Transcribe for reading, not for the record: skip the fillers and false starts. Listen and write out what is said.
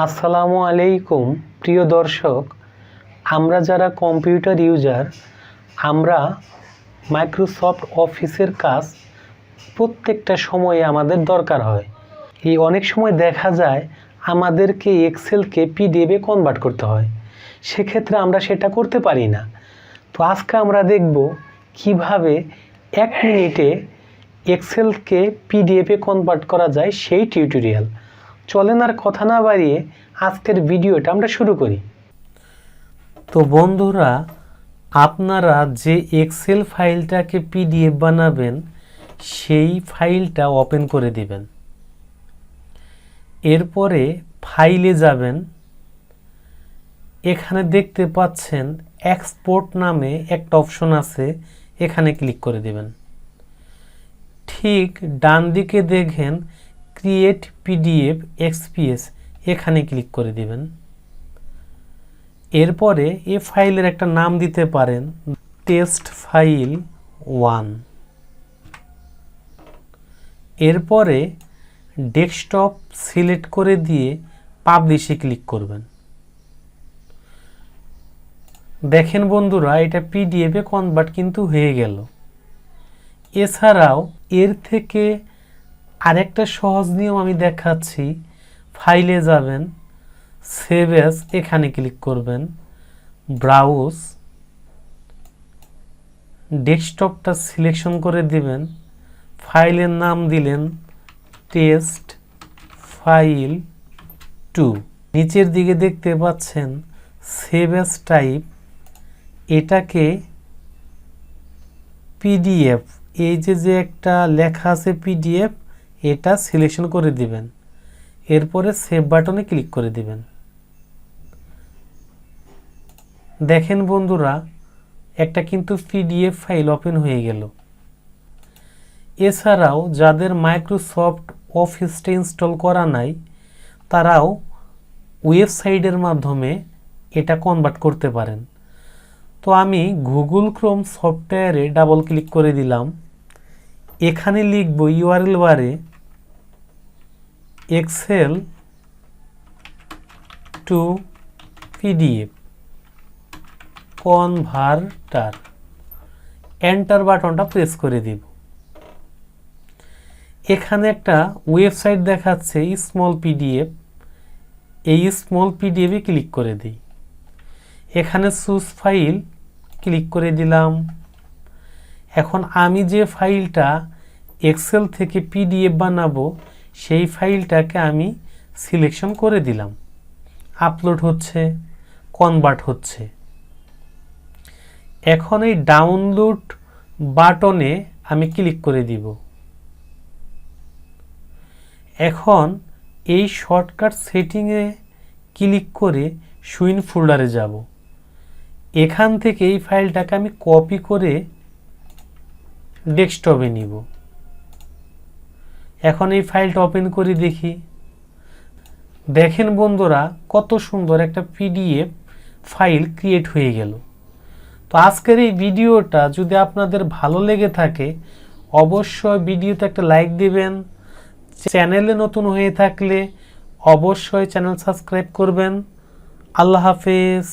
আসসালামু আলাইকুম প্রিয় দর্শক, আমরা যারা কম্পিউটার ইউজার, আমরা মাইক্রোসফট অফিসের কাজ প্রত্যেকটা সময়ে আমাদের দরকার হয়। এই অনেক সময় দেখা যায় আমাদেরকে এক্সেলকে পিডিএফে কনভার্ট করতে হয়, সেক্ষেত্রে আমরা সেটা করতে পারি না। তো আজকে আমরা দেখব কিভাবে 1 মিনিটে এক্সেলকে পিডিএফে কনভার্ট করা যায় সেই টিউটোরিয়াল। চলেন আর কথা না বাড়িয়ে আজকের ভিডিওটা আমরা শুরু করি। তো বন্ধুরা, আপনারা যে এক্সেল ফাইলটাকে পিডিএফ বানাবেন সেই ফাইলটা ওপেন করে দিবেন। এরপরে ফাইলে যাবেন, এখানে দেখতে পাচ্ছেন এক্সপোর্ট নামে একটা অপশন আছে, এখানে ক্লিক করে দিবেন। ঠিক ডান দিকে দেখেন ক্রিয়েট পিডিএফ এক্সপিএস, এখানে ক্লিক করে দিবেন। এরপরে এই ফাইলের একটা নাম দিতে পারেন টেস্ট ফাইল 1। এরপরে ডেস্কটপ সিলেক্ট করে দিয়ে পাবলিশে ক্লিক করবেন। দেখেন বন্ধুরা, এটা পিডিএফে কনভার্ট কিন্তু হয়ে গেল। এছাড়াও এর থেকে আরেকটা সহজ নিয়ম আমি দেখাচ্ছি। ফাইলে যাবেন, সেভ অ্যাজ, এখানে ক্লিক করবেন, ব্রাউজ, ডেস্কটপটা সিলেকশন করে দিবেন, ফাইলের নাম দিলেন টেস্ট ফাইল 2। নিচের দিকে দেখতে পাচ্ছেন সেভ অ্যাজ টাইপ, এটাকে পিডিএফ, এই যে একটা লেখা আছে পিডিএফ, এটা সিলেকশন করে দিবেন। এরপরে সেভ বাটনে ক্লিক করে দিবেন। দেখেন বন্ধুরা, একটা কিন্তু পিডিএফ ফাইল ওপেন হয়ে গেল। এছাড়াও যাদের মাইক্রোসফট অফিসটা ইনস্টল করা নাই, তারাও ওয়েবসাইটের মাধ্যমে এটা কনভার্ট করতে পারেন। তো আমি গুগল ক্রোম সফটওয়্যারে ডাবল ক্লিক করে দিলাম। এখানে লিখব ইউআরএল বারে Excel to PDF converter, enter বাটনটা প্রেস করে দিব। এখানে একটা ওয়েবসাইট দেখাচ্ছে স্মল পিডিএফ, এই স্মল পিডিএফে ক্লিক করে দিই। এখানে চুজ ফাইল ক্লিক করে দিলাম। এখন আমি যে ফাইলটা এক্সেল থেকে পিডিএফ বানাবো সেই ফাইলটাকে আমি সিলেকশন করে দিলাম। আপলোড হচ্ছে, কনভার্ট হচ্ছে। এখন এই ডাউনলোড বাটনে আমি ক্লিক করে দিব। এখন এই শর্টকাট সেটিংয়ে ক্লিক করে সুইন ফোল্ডারে যাব। এখান থেকে এই ফাইলটাকে আমি কপি করে ডেস্কটপে নিব। এখন এই ফাইলটা ওপেন করে দেখি। দেখেন বন্ধুরা, কত সুন্দর একটা পিডিএফ ফাইল ক্রিয়েট হয়ে গেল। তো আজকের এই ভিডিওটা যদি আপনাদের ভালো লেগে থাকে, অবশ্যই ভিডিওতে একটা লাইক দিবেন। চ্যানেলে নতুন হয়ে থাকলে অবশ্যই চ্যানেল সাবস্ক্রাইব করবেন। আল্লাহ হাফেজ।